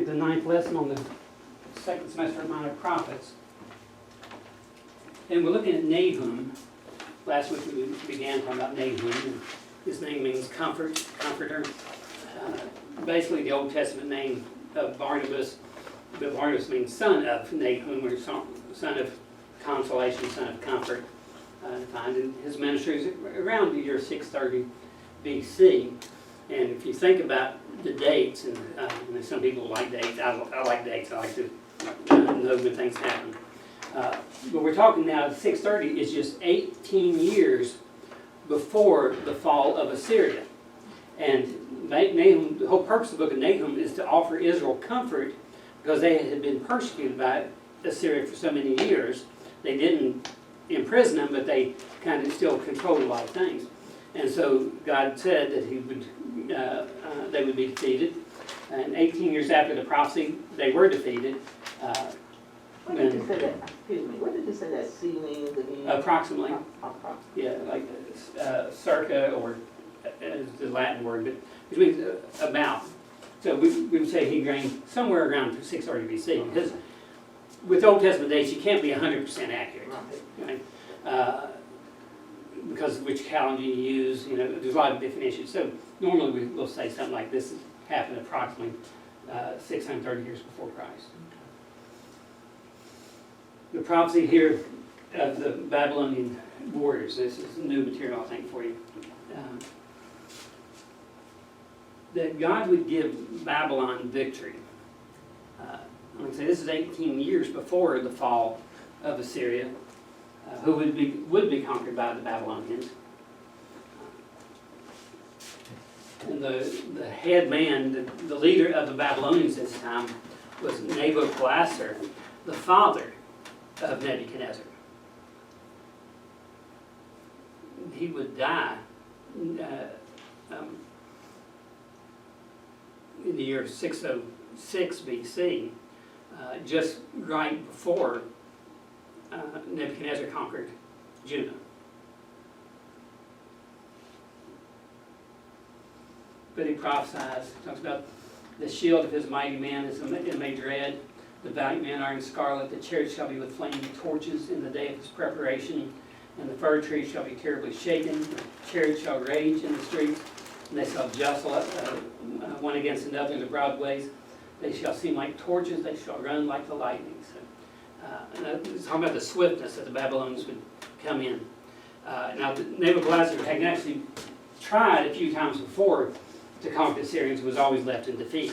at the 9th lesson on the second semester of Minor Prophets. And we're looking at Nahum. Last week we began talking about Nahum. His name means comforter. Basically the Old Testament name of Barnabas, but Barnabas means son of Nahum, or son of consolation, son of comfort. And his ministry is around the year 630 BC. And if you think about the dates, and some people like dates, I like dates, I like to know when things happen. But we're talking now, 630 is just 18 years before the fall of Assyria. And Nahum, the whole purpose of the book of Nahum is to offer Israel comfort because they had been persecuted by Assyria for so many years. They didn't imprison them, but they kind of still controlled a lot of things. And so God said that they would be defeated. And 18 years after the prophecy, they were defeated. What did you say that? Excuse me. What did you say that C means again? Approximately. Yeah, like circa, or is the Latin word, but which means about. So we would say he reigned somewhere around 630 BC. Because with Old Testament dates, you can't be 100% accurate. Right? Because of which calendar you use, there's a lot of different issues. So normally we'll say something like this happened approximately 630 years before Christ. The prophecy here of the Babylonian Warriors, this is new material, I think, for you. That God would give Babylon victory. I'm going to say this is 18 years before the fall of Assyria, who would be conquered by the Babylonians. And the head man, the leader of the Babylonians this time, was Nabopolassar, the father of Nebuchadnezzar. He would die in the year 606 BC, just right before Nebuchadnezzar conquered Judah. But he prophesies, talks about the shield of his mighty man is in may dread. The valiant men are in scarlet. The chariots shall be with flaming torches in the day of his preparation. And the fir tree shall be terribly shaken. The chariots shall rage in the streets. And they shall jostle one against another in the broad ways. They shall seem like torches. They shall run like the lightning. So, it's talking about the swiftness that the Babylonians would come in. Now, Nabopolassar had actually tried a few times before to conquer the Assyrians, was always left in defeat.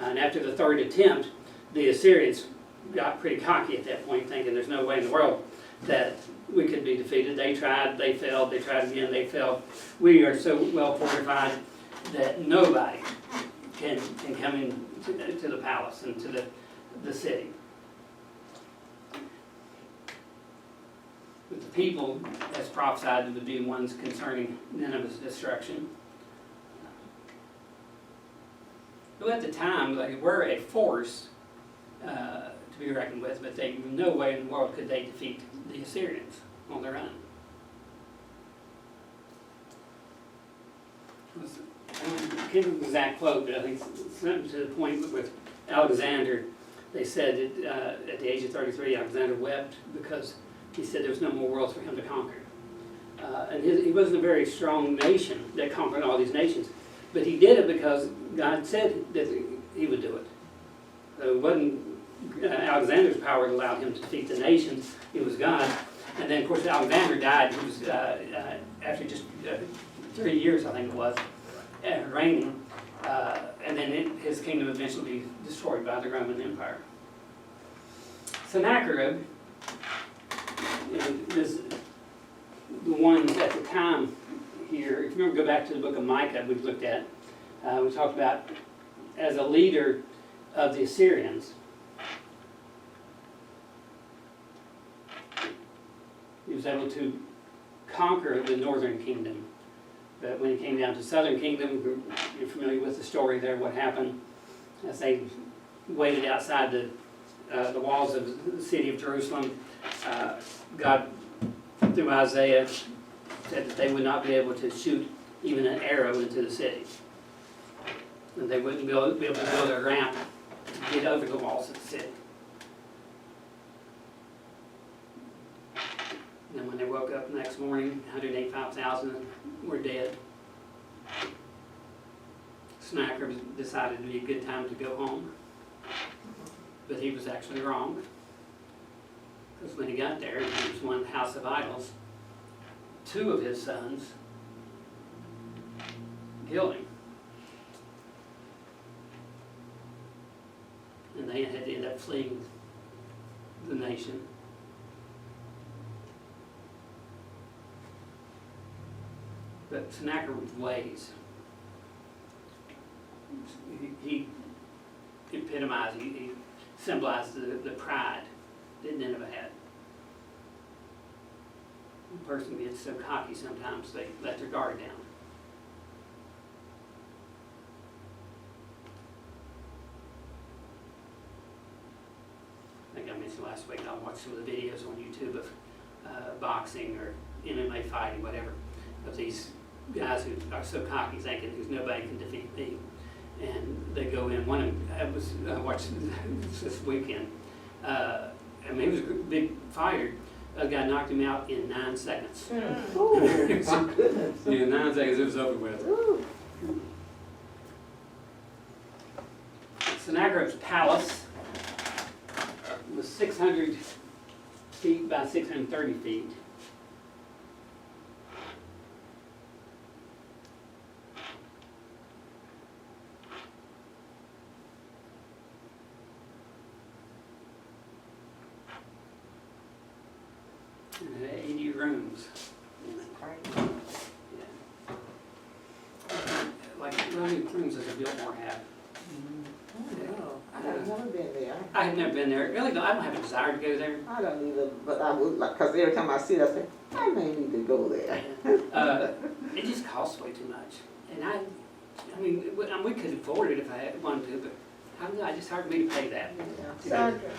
And after the third attempt, the Assyrians got pretty cocky at that point, thinking there's no way in the world that we could be defeated. They tried, they failed, they tried again, they failed. We are so well fortified that nobody can come in to the palace and to the city. But the people, as prophesied, would be ones concerning Nineveh's destruction. Who at the time they were a force to be reckoned with, but they no way in the world could they defeat the Assyrians on their own. I can't remember the exact quote, but I think something to the point with Alexander. They said that at the age of 33, Alexander wept because he said there was no more worlds for him to conquer. And he wasn't a very strong nation that conquered all these nations, but he did it because God said that he would do it. So it wasn't Alexander's power that allowed him to defeat the nations, it was God. And then, of course, Alexander died. He was, after just 3 years, I think it was, reigning. And then his kingdom eventually be destroyed by the Roman Empire. Sennacherib is the ones at the time here. If you remember, go back to the book of Micah we've looked at. We talked about as a leader of the Assyrians. He was able to conquer the northern kingdom. But when it came down to southern kingdom, you're familiar with the story there, what happened as they waited outside the walls of the city of Jerusalem. God, through Isaiah, said that they would not be able to shoot even an arrow into the city. And they wouldn't be able to build a ramp get over the walls of the city. And when they woke up the next morning, 185,000 were dead. Sennacherib decided it would be a good time to go home, but he was actually wrong. Because when he got there, he was one house of idols. 2 of his sons killed him. And they had to end up fleeing the nation. But Sennacherib's ways, he epitomized, he symbolized the pride that Nineveh had. A person gets so cocky sometimes they let their guard down. I think I mentioned last week, I watched some of the videos on YouTube of boxing or MMA fighting, whatever, of these guys who are so cocky thinking there's nobody can defeat me. And they go in, one of them, I watched this weekend, I mean, he was a big fighter. A guy knocked him out in 9 seconds. Oh, my goodness. Yeah, 9 seconds, it was over with. Ooh. Sennacherib's palace was 600 feet by 630 feet. And it had 80 rooms. Yeah. Like, how many rooms does a Biltmore have? I have never been there. I have never been there. Really, I don't have a desire to go there. I don't either, but I would like, because every time I see it, I say, I may need to go there. It just costs way too much. And I mean, we could afford it if I had wanted to, but I just hard for me to pay that. Sandra,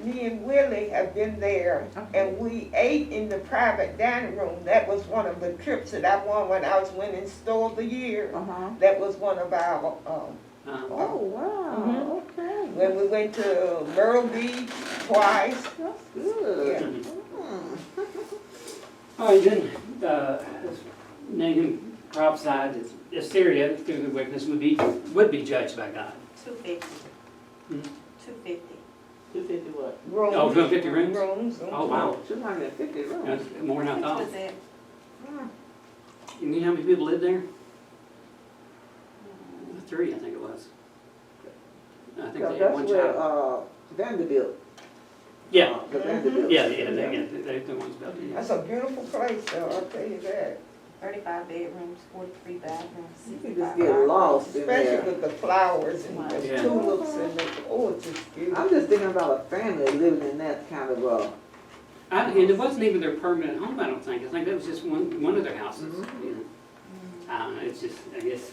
me and Willie have been there, and we ate in the private dining room. That was one of the trips that I won when I was winning Store of the Year. That was one of our, Oh, wow, okay. when we went to Myrtle Beach twice. That's good. Yeah. All right, then, Nahum prophesied that Assyria, through the wickedness, would be judged by God. 250. Hmm? 250. 250 what? Rooms. Oh, 250 rooms? Rooms. Oh, wow. 250 rooms. That's more than I Which thought. was that? You know how many people live there? 3, I think it was. I think Because they had one that's where, child. Vanderbilt. Yeah, The Vanderbilt. yeah, they're the ones built it. That's a beautiful place, though, I'll tell you that. 35 bedrooms, 43 bathrooms, You 65 can just get lost in Especially there. with the flowers and the Yeah. tulips and the, oh, it's just beautiful. I'm just thinking about a family living in that kind of, And it wasn't even their permanent home, I don't think. I think that was just one of their houses. You know. I don't know, it's just, I guess,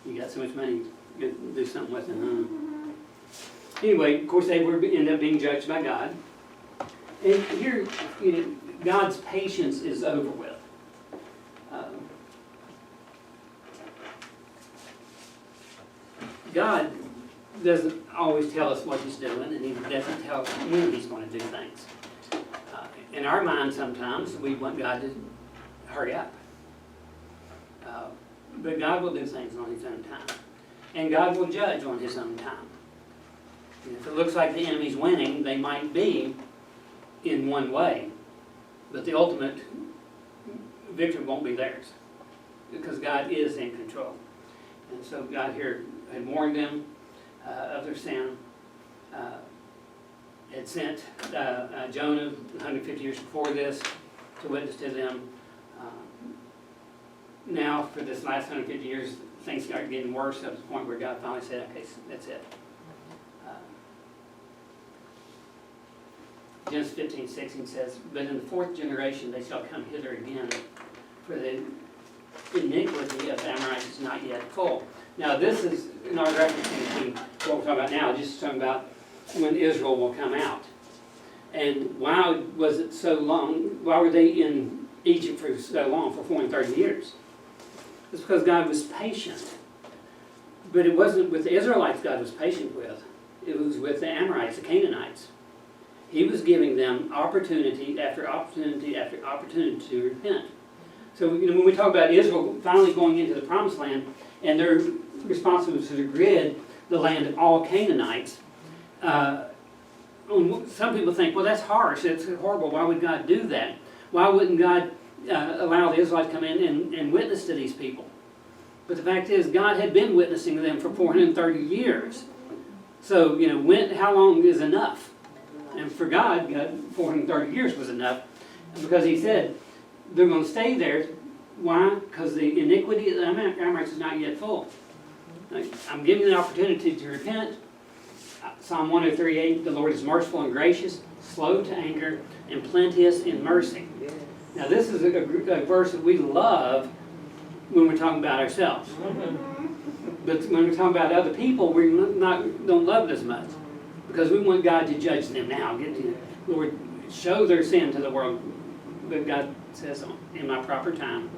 you got so much money, you could do something with it, huh? Anyway, of course, they were end up being judged by God. And here, you know, God's patience is over with. God doesn't always tell us what He's doing, and He doesn't tell us when He's going to do things. In our mind, sometimes we want God to hurry up. But God will do things on His own time. And God will judge on His own time. And if it looks like the enemy's winning, they might be in one way, but the ultimate victory won't be theirs, because God is in control. And so God here had warned them of their sin, had sent Jonah 150 years before this to witness to them. Now, for this last 150 years, things started getting worse up to the point where God finally said, okay, that's it. Genesis 15:16 says, but in the 4th generation they shall come hither again, for the iniquity of the Amorites is not yet full. Now this is not referencing to what we're talking about now, just talking about when Israel will come out. And why was it so long? Why were they in Egypt for so long, for 430 years? It's because God was patient. But it wasn't with the Israelites God was patient with. it was with the Amorites, the Canaanites. He was giving them opportunity after opportunity after opportunity to repent. So, you know, when we talk about Israel finally going into the Promised Land, and they're responsible to rid the land of all Canaanites, some people think, well, that's harsh, it's horrible, why would God do that? Why wouldn't God allow the Israelites to come in and witness to these people? But the fact is, God had been witnessing to them for 430 years. So, you know, how long is enough? And for God, 430 years was enough, because he said they're going to stay there. Why? Because the iniquity of the Amorites is not yet full. I'm giving you the opportunity to repent. Psalm 103:8, the Lord is merciful and gracious, slow to anger, and plenteous in mercy. Now this is a verse that we love when we're talking about ourselves. But when we're talking about other people, we don't love it as much, because we want God to judge them now. Lord, show their sin to the world. But God says, in my proper time.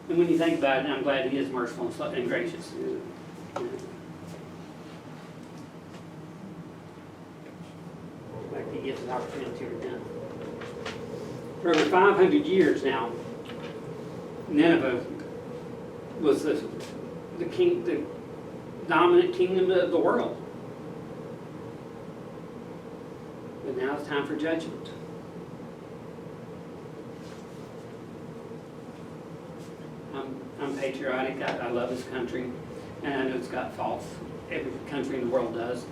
And when you think about it, I'm glad he is merciful and gracious. Like he gives us opportunity to repent. For over 500 years now, Nineveh was the dominant kingdom of the world. But now it's time for judgment. I'm patriotic. I love this country, and I know it's got faults. Every country in the world does.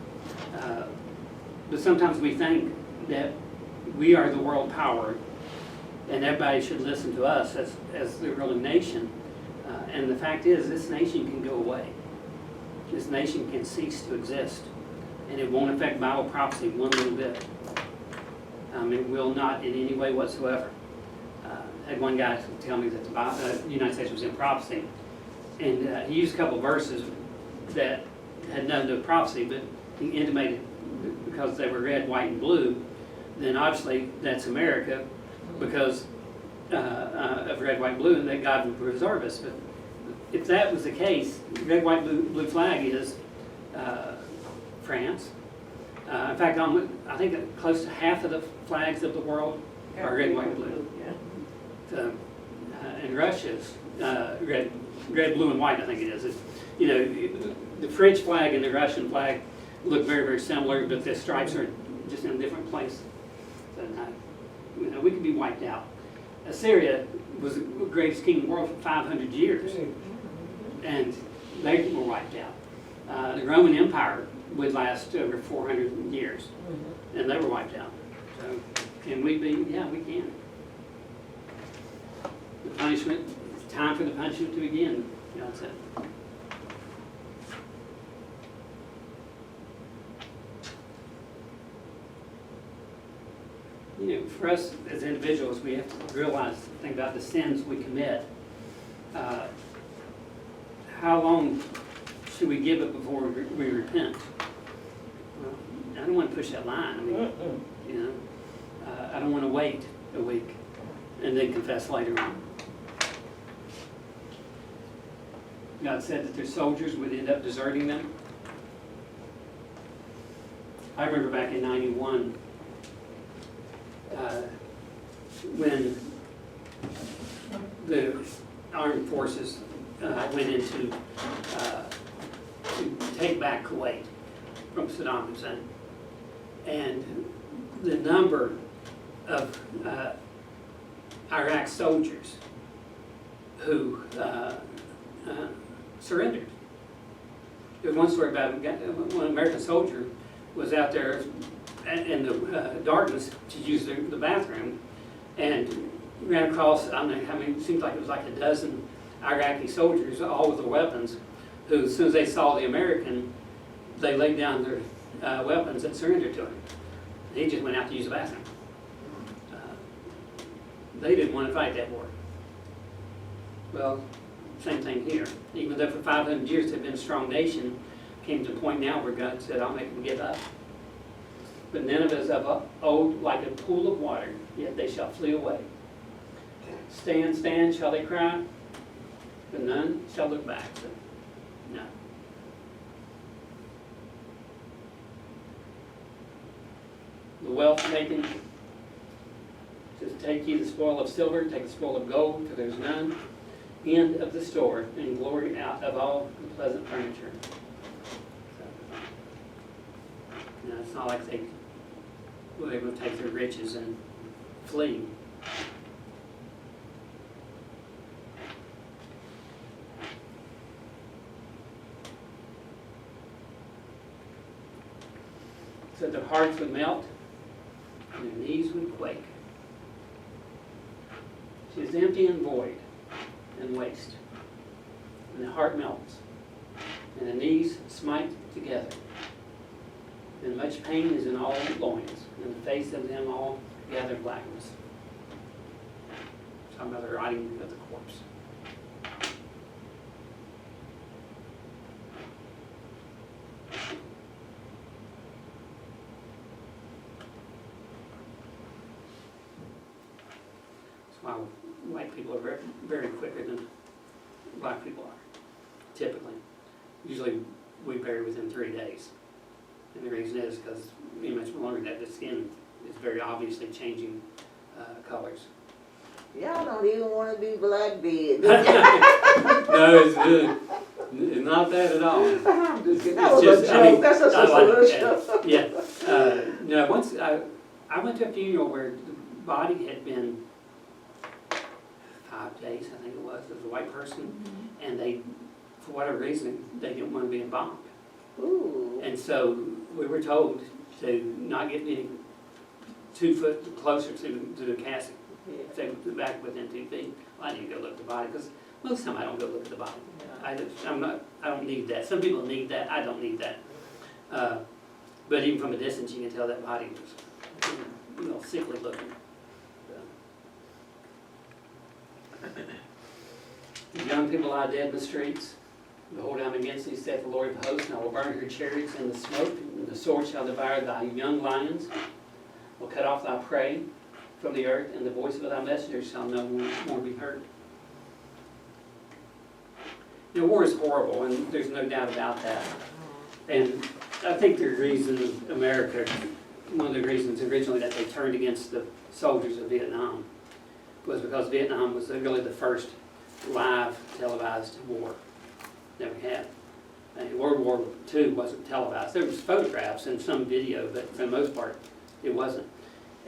But sometimes we think that we are the world power, and everybody should listen to us as the ruling nation. And the fact is, this nation can go away. This nation can cease to exist, and it won't affect Bible prophecy one little bit. It will not in any way whatsoever. I had one guy tell me that the United States was in prophecy, and he used a couple of verses that had nothing to do with prophecy, but he intimated because they were red, white, and blue, then obviously that's America because of red, white, blue, and that God would preserve us. But if that was the case, red, white, blue flag is France. In fact, I think close to half of the flags of the world are red, white, and blue. And Russia's red, blue, and white. I think it is. You know, the French flag and the Russian flag look very, very similar, but the stripes are just in a different place. So, you know, we could be wiped out. Assyria was the greatest kingdom in the world for 500 years, and they were wiped out. The Roman Empire would last over 400 years, and they were wiped out. So, can we be? Yeah, we can. The punishment, it's time for the punishment to begin, God said. You know, for us as individuals, we have to realize, think about the sins we commit. How long should we give it before we repent? Well, I don't want to push that line. I mean, you know, I don't want to wait a week and then confess later on. God said that their soldiers would end up deserting them. I remember back in '91 when the armed forces went into to take back Kuwait from Saddam Hussein, and the number of Iraq soldiers who surrendered. There was one story about one American soldier was out there in the darkness to use the bathroom and ran across, I don't know how many, it seemed like it was like a dozen Iraqi soldiers, all with their weapons, who as soon as they saw the American, they laid down their weapons and surrendered to him. He just went out to use the bathroom. They didn't want to fight that war. Well, same thing here. Even though for 500 years they've been a strong nation, came to a point now where God said, I'll make them give up. But Nineveh is of old like a pool of water, yet they shall flee away. Stand, stand, shall they cry? But none shall look back. So, no. the wealth taken. It says, take ye the spoil of silver, take the spoil of gold, for there's none end of the store, and glory out of all the pleasant furniture. So, you know, it's not like they were able to take their riches and flee. So their hearts would melt, and their knees would quake. She is empty and void and waste, and the heart melts, and the knees smite together. And much pain is in all loins, and the face of them all gather blackness. Talking about the rotting of the corpse. That's why white people are very, very quicker than black people are, typically. Usually we bury within 3 days. And the reason is because you much longer that the skin is very obviously changing colors. Y'all don't even want to be black dead. No, it's not that at all. I'm just kidding. It's That was just, a I mean, joke. That's just I a like solution. Yeah. No, once I went to a funeral where the body had been 5 days, I think it was a white person, and they, for whatever reason, they didn't want to be embalmed. Ooh. And so we were told to not get any 2 foot closer to the casket. Yeah. Say back within 2 feet. Well, I didn't go look at the body because most of the time I don't go look at the body. I don't need that. Some people need that. I don't need that. But even from a distance, you can tell that body was, sickly looking. The young people lie dead in the streets. Behold, I am against thee, saith the Lord of hosts, and I will burn her chariots in the smoke, and the sword shall devour thy young lions, will cut off thy prey from the earth, and the voice of thy messengers shall no more be heard. War is horrible, and there's no doubt about that. And I think the reason America, one of the reasons originally that they turned against the soldiers of Vietnam was because Vietnam was really the first live televised war that we had. And World War II wasn't televised. There was photographs and some video, but for the most part, it wasn't.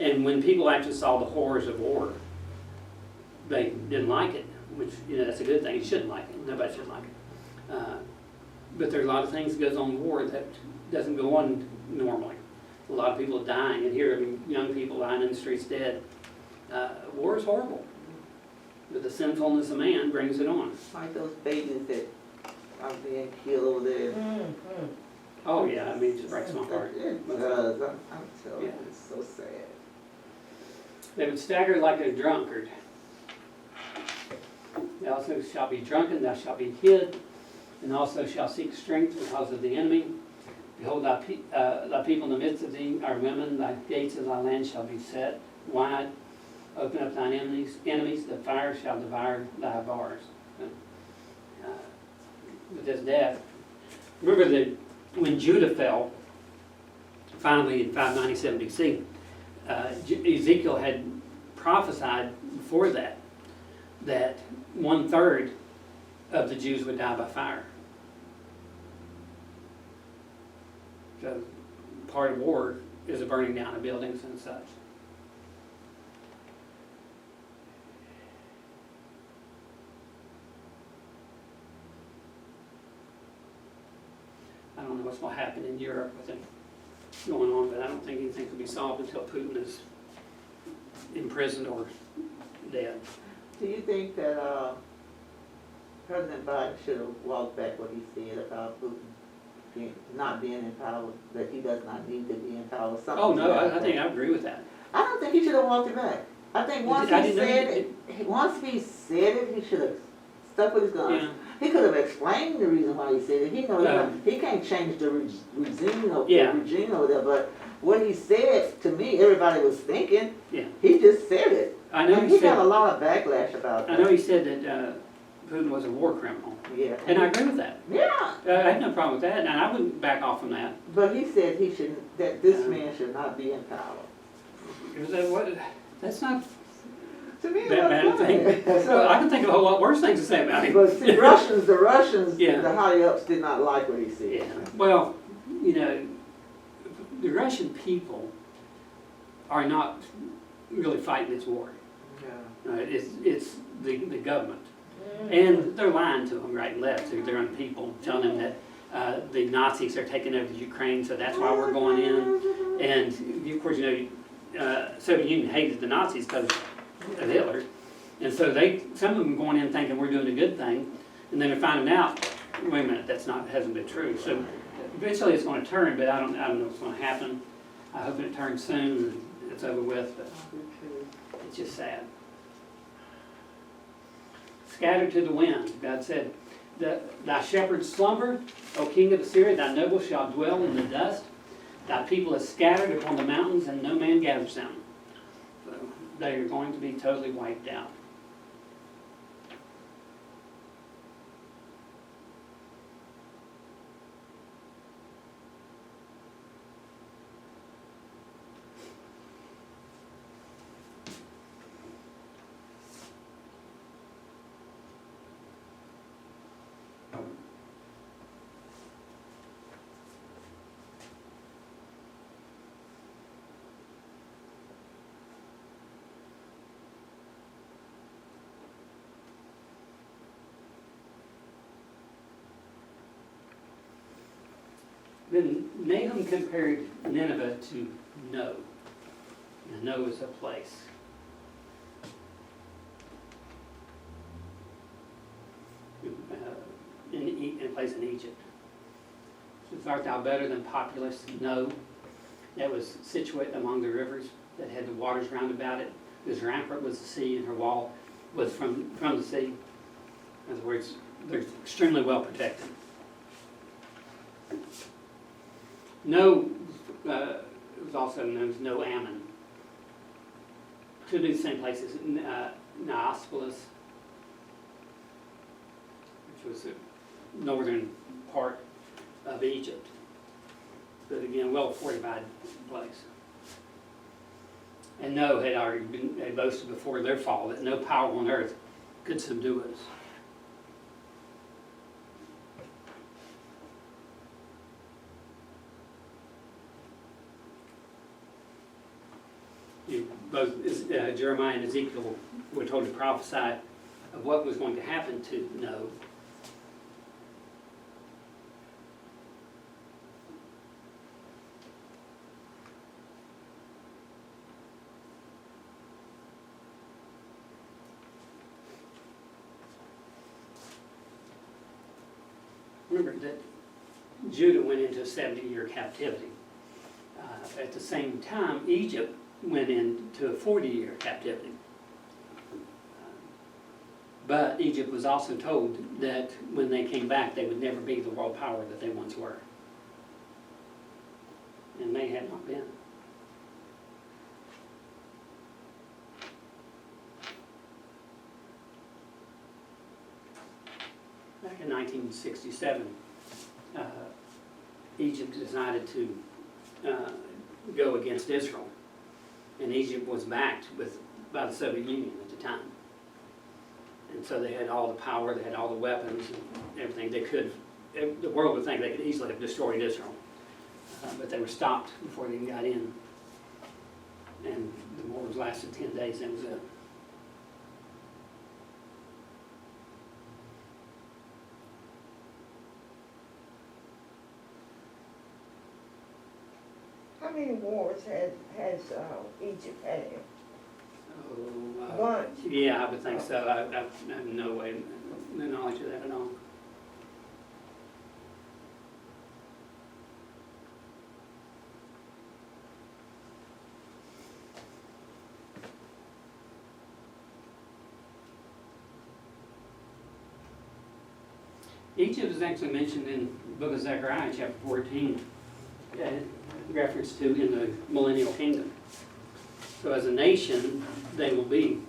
And when people actually saw the horrors of war, they didn't like it, which, that's a good thing. You shouldn't like it. Nobody should like it. But there's a lot of things that goes on in war that doesn't go on normally. A lot of people are dying, and here, young people lying in the streets dead. War is horrible. But the sinfulness of man brings it on. Like those babies that are being killed there. Oh yeah, it just breaks my heart. It does. I'm telling you, it's so sad. They would stagger like a drunkard. Thou also shalt be drunken, thou shalt be hid, and also shalt seek strength because of the enemy. Behold, thy people in the midst of thee are women, thy gates of thy land shall be set wide. Open up thine enemies, the fire shall devour thy bars. With this death, remember that when Judah fell, finally in 597 BC, Ezekiel had prophesied before that 1/3 of the Jews would die by fire. So part of war is the burning down of buildings and such. I don't know what's going to happen in Europe with it going on, but I don't think anything can be solved until Putin is imprisoned or dead. Do you think that President Biden should have walked back what he said about Putin not being in power, that he does not need to be in power? Oh no, I think I agree with that. I don't think he should have walked it back. I think once he said it, he should have stuck with his guns. Yeah. He could have explained the reason why he said it. He knows he can't change the regime over there, but what he said, to me, everybody was thinking, he just said it. I know and he got a lot of backlash about that. I know he said that Putin was a war criminal. Yeah. And I agree with that. Yeah, I have no problem with that, and I wouldn't back off from that. but he said he shouldn't, that this man should not be in power. Is that what, that's not To me, that bad a that's thing. right. Well, I can think of a whole lot worse things to say about him. But see, the Russians, Yeah. the higher ups did not like what he said. Yeah, well, you know, the Russian people are not really fighting this war. Yeah. It's the government. And they're lying to them right and left, to their own people, telling them that the Nazis are taking over the Ukraine, so that's why we're going in. And of course, you know, Soviet Union hated the Nazis because of Hitler. And so some of them going in thinking we're doing a good thing, and then they're finding out, wait a minute, hasn't been true. So eventually it's going to turn, but I don't know what's going to happen. I hope it turns soon and it's over with, but it's just sad. Scattered to the wind, God said, thy shepherds slumber, O king of Assyria, thy nobles shall dwell in the dust. Thy people are scattered upon the mountains, and no man gathers them. So they are going to be totally wiped out. Then Nahum compared Nineveh to No. And No is a place. In a place in Egypt. So art thou better than populous? No. That was situated among the rivers that had the waters round about it. Whose rampart was the sea, and her wall was from the sea. In other words, they're extremely well protected. No was also known as No Ammon. Two of these same places, Neapolis, which was the northern part of Egypt, but again, well fortified place. And No had already been boasted before their fall that no power on earth could subdue us. Both Jeremiah and Ezekiel were told to prophesy of what was going to happen to No. Remember that Judah went into a 70-year captivity. At the same time, Egypt went into a 40-year captivity. But Egypt was also told that when they came back, they would never be the world power that they once were. And they had not been. Back in 1967, Egypt decided to go against Israel. And Egypt was backed by the Soviet Union at the time. And so they had all the power, they had all the weapons and everything. The world would think they could easily have destroyed Israel. But they were stopped before they even got in. And the war lasted 10 days, and that was it. How many wars has Egypt had? So, Bunch. yeah, I would think so. I have no knowledge of that at all. Egypt is actually mentioned in the book of Zechariah, chapter 14, reference to in the millennial kingdom. So as a nation, they will be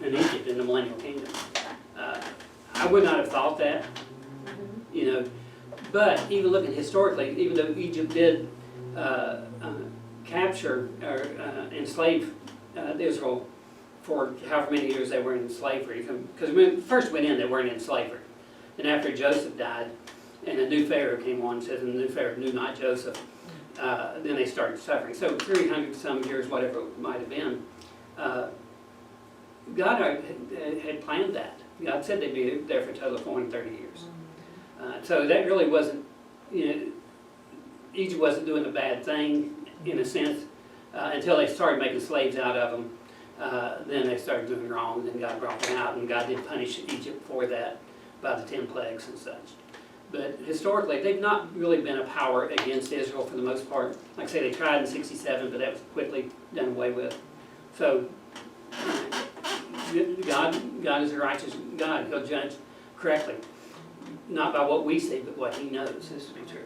in Egypt in the millennial kingdom. I would not have thought that, you know. But even looking historically, even though Egypt did capture or enslave Israel for however many years they were in slavery, because when it first went in, they weren't in slavery. And after Joseph died, and a new Pharaoh came on, says, and the new Pharaoh knew not Joseph, then they started suffering. So 300 some years, whatever it might have been, God had planned that. God said they'd be there for a total of 430 years. So that really wasn't, you know, Egypt wasn't doing a bad thing in a sense until they started making slaves out of them. Then they started doing wrong, and God brought them out, and God did punish Egypt for that by the 10 plagues and such. But historically, they've not really been a power against Israel for the most part. Like I say, they tried in 67, but that was quickly done away with. So God is a righteous God. He'll judge correctly. Not by what we see, but what He knows is to be true.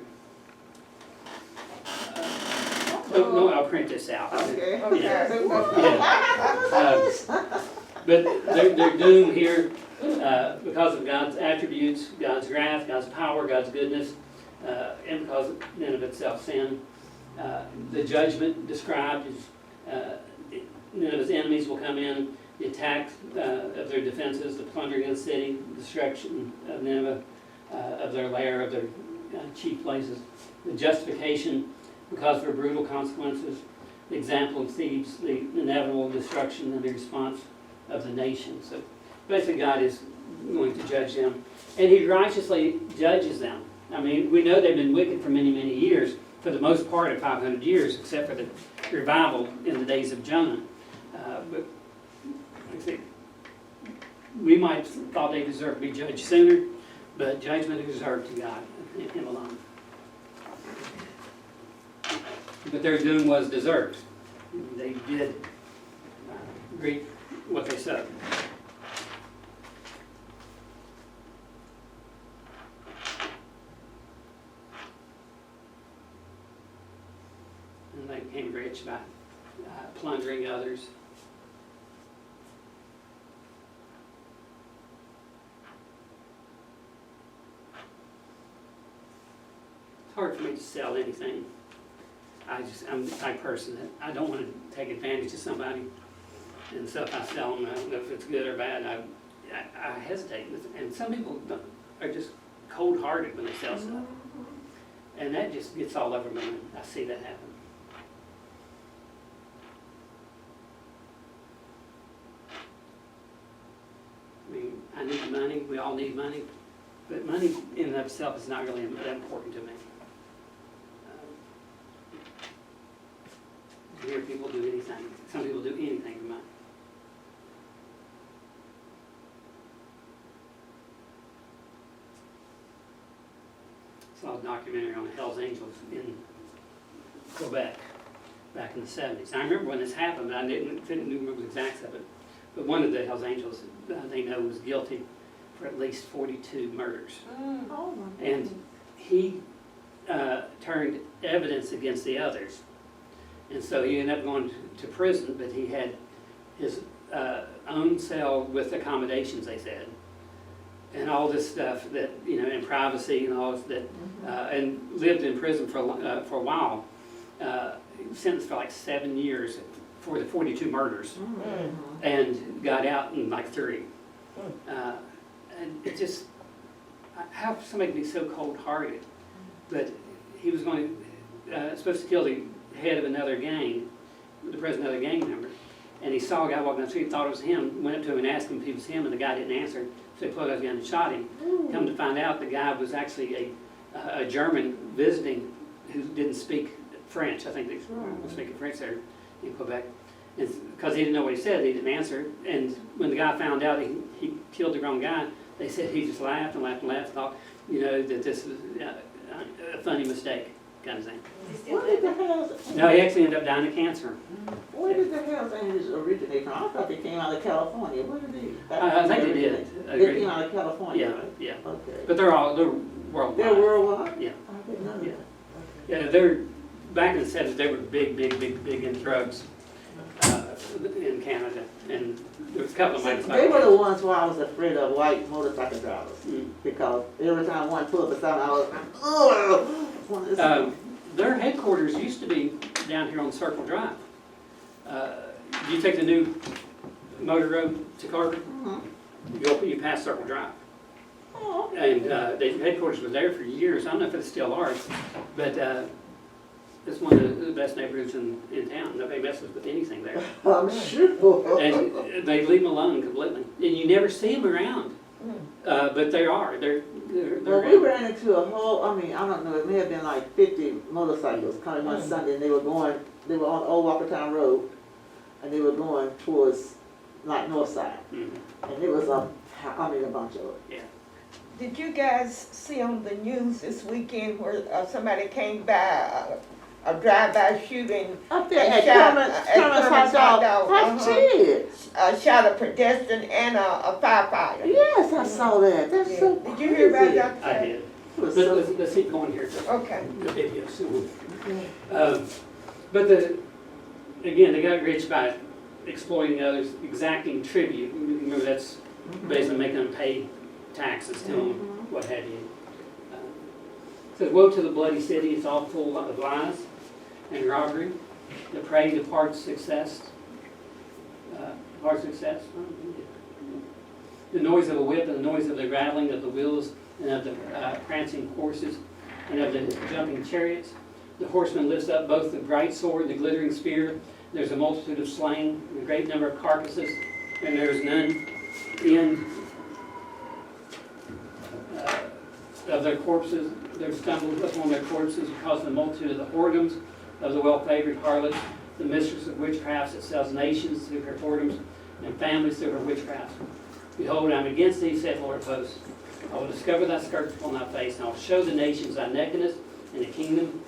No, I'll print this out. Okay. Yeah. But they're doomed here because of God's attributes, God's wrath, God's power, God's goodness, and because Nineveh itself sinned. The judgment described is Nineveh's enemies will come in, the attack of their defenses, the plundering of the city, the destruction of Nineveh, of their lair, of their chief places, the justification because of their brutal consequences, the example of thieves, the inevitable destruction and the response of the nation. So basically God is going to judge them, and He righteously judges them. I mean, we know they've been wicked for many, many years, for the most part of 500 years, except for the revival in the days of Jonah. But I think we might have thought they deserved to be judged sooner, but judgment is reserved to God, Him alone. But their doom was deserved. They did reap what they sowed. And they became rich by plundering others. It's hard for me to sell anything. I'm the type of person that I don't want to take advantage of somebody. And so if I sell them, I don't know if it's good or bad. I hesitate. And some people are just cold-hearted when they sell stuff. And that just gets all over me when I see that happen. I mean, I need money. We all need money. But money in and of itself is not really that important to me. I hear people do anything. Some people do anything for money. I saw a documentary on the Hells Angels in Quebec back in the 70s. I remember when this happened, but I didn't remember the exacts of it. But one of the Hells Angels, they know, was guilty for at least 42 murders. Oh my And he turned evidence against the others. And so he ended up going to prison, but he had his own cell with accommodations, they said, and all this stuff that, you know, in privacy and all that, and lived in prison for a while. Sentenced for like 7 years for the 42 murders, and got out in like 3. And it just, how could somebody be so cold-hearted? But he was going to, supposed to kill the head of another gang, the president of another gang member, and he saw a guy walking down the street, thought it was him, went up to him and asked him if he was him, and the guy didn't answer, so he pulled out his gun and shot him. Come to find out, the guy was actually a German visiting who didn't speak French. I think they were speaking French there in Quebec. Because he didn't know what he said, he didn't answer, and when the guy found out he killed the wrong guy, they said he just laughed and laughed and laughed, thought, you know, that this was a funny mistake, kind of thing. Where did the Hells? No, he actually ended up dying of cancer. Where did the Hells Angels originate from? I thought they came out of California. Where did they? I think they did. They came out of California, Yeah, right? yeah. Okay. But they're worldwide. They're worldwide? Yeah. I didn't know Yeah. that. Yeah, they're, back in the 70s, they were big in drugs. in Canada, and there was a couple of them. They were the ones where I was afraid of white motorcycle drivers, Mm. because every time one pulled up beside me, I was like, ugh. Their headquarters used to be down here on Circle Drive. You take the new motor road to Carver, you pass Circle Drive. Oh, And the headquarters was there for years. I don't know if it's still ours, but it's one of the best neighborhoods in town. Nobody messes with anything there. I'm sure. And they leave them alone completely. And you never see them around. But they are. They're Well, we ran into a whole, I mean, I don't know, it may have been like 50 motorcycles coming one Sunday, and they were on Old Walkertown Road, and they were going towards, like, north side. And it was a bunch of it. Did you guys see on the news this weekend where somebody came by, a drive-by shooting? Up there And at shot- Kermit's Kermit's Hot Hot Dog. Dog, I did. Shot a pedestrian and a firefighter. Yes, I saw that. That's Yeah. so Did you hear about crazy. that? I did. It was But so- let's keep going here. Okay. The video soon. But again, they got rich by exploiting others, exacting tribute. Remember, that's basically making them pay taxes to them, what have you. It says, woe to the bloody city, it's all full of lies and robbery. The prey departs success. The noise of a whip and the noise of the rattling of the wheels and of the prancing horses and of the jumping chariots. The horseman lifts up both the bright sword, the glittering spear. There's a multitude of slain, a great number of carcasses, and there is none end of their corpses. There stumbled upon their corpses because of the multitude of the whoredoms of the well-favored harlot, the mistress of witchcrafts that sells nations through her whoredoms and families through her witchcrafts. Behold, I am against thee, saith the Lord of hosts. I will discover thy skirts upon thy face, and I will show the nations thy nakedness, and the kingdom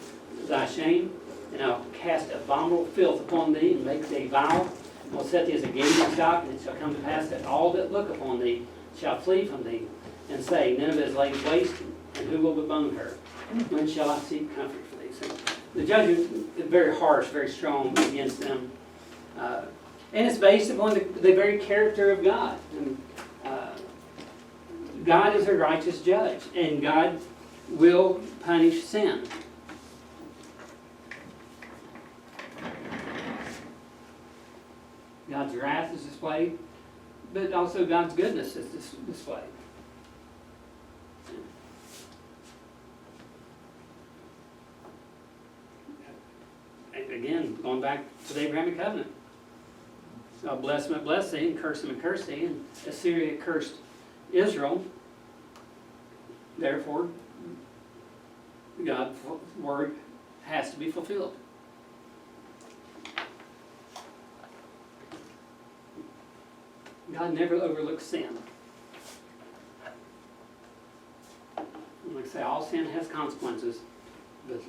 thy shame. And I will cast abominable filth upon thee, and make thee vile. I will set thee as a gazing stock, and it shall come to pass that all that look upon thee shall flee from thee, and say, Nineveh is laid waste, and who will bemoan her? When shall I seek comfort for thee? So the judgment is very harsh, very strong against them. And it's based upon the very character of God. And, God is a righteous judge, and God will punish sin. God's wrath is displayed, but also God's goodness is displayed. And again, going back to the Abrahamic covenant. I'll bless him and bless thee, and curse him and curse thee, and Assyria cursed Israel. Therefore, God's word has to be fulfilled. God never overlooks sin. Like I say, all sin has consequences, but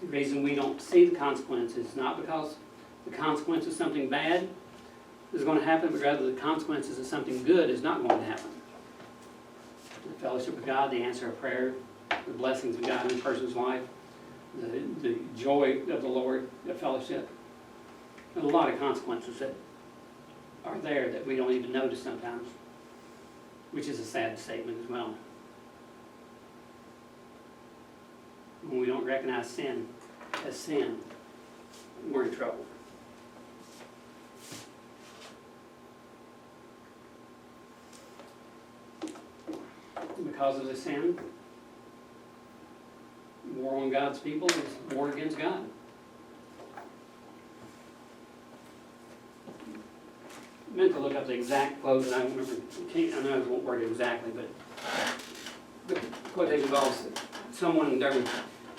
the reason we don't see the consequences is not because the consequence of something bad is going to happen, but rather the consequences of something good is not going to happen. The fellowship of God, the answer of prayer, the blessings of God in a person's life, the joy of the Lord, the fellowship. There's a lot of consequences that are there that we don't even notice sometimes, which is a sad statement as well. When we don't recognize sin as sin, we're in trouble. Because of the sin, war on God's people is war against God. I meant to look up the exact quote, and I don't remember. I know I won't word it exactly, but the quotation involves someone during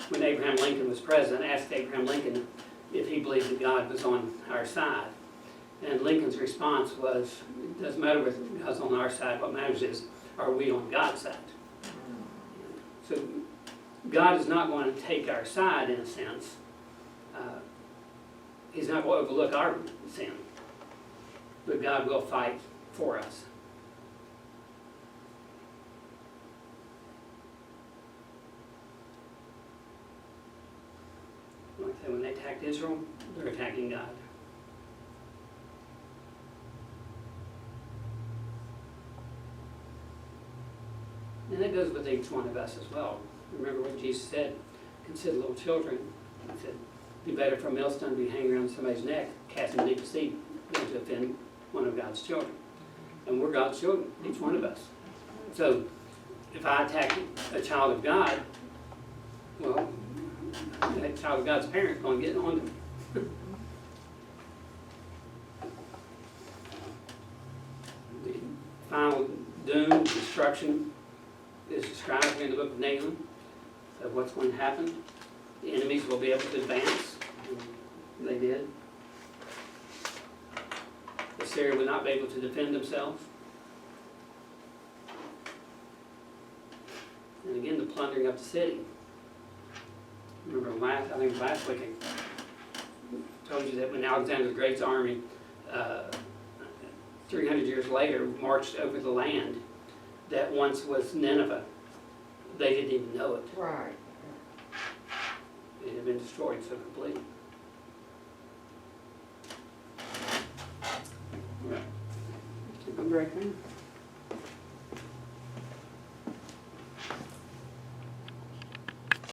when Abraham Lincoln was president asked Abraham Lincoln if he believed that God was on our side, and Lincoln's response was, "It doesn't matter whether God's on our side. What matters is, are we on God's side?" So God is not going to take our side in a sense. He's not going to overlook our sin. But God will fight for us. Like I said, when they attacked Israel, they're attacking God. And that goes with each one of us as well. Remember what Jesus said, consider little children. He said, be better for a millstone to be hanging around somebody's neck, casting deep sea, than to offend one of God's children. And we're God's children, each one of us. So if I attack a child of God, well, that child of God's parent is going to get on them. The final doom, destruction, is described here in the book of Nahum, of what's going to happen. The enemies will be able to advance, and they did. Assyria would not be able to defend themselves. And again, the plundering of the city. Remember I think last week I told you that when Alexander the Great's army, 300 years later, marched over the land that once was Nineveh, they didn't even know it. Right. It had been destroyed so completely. I'm breaking.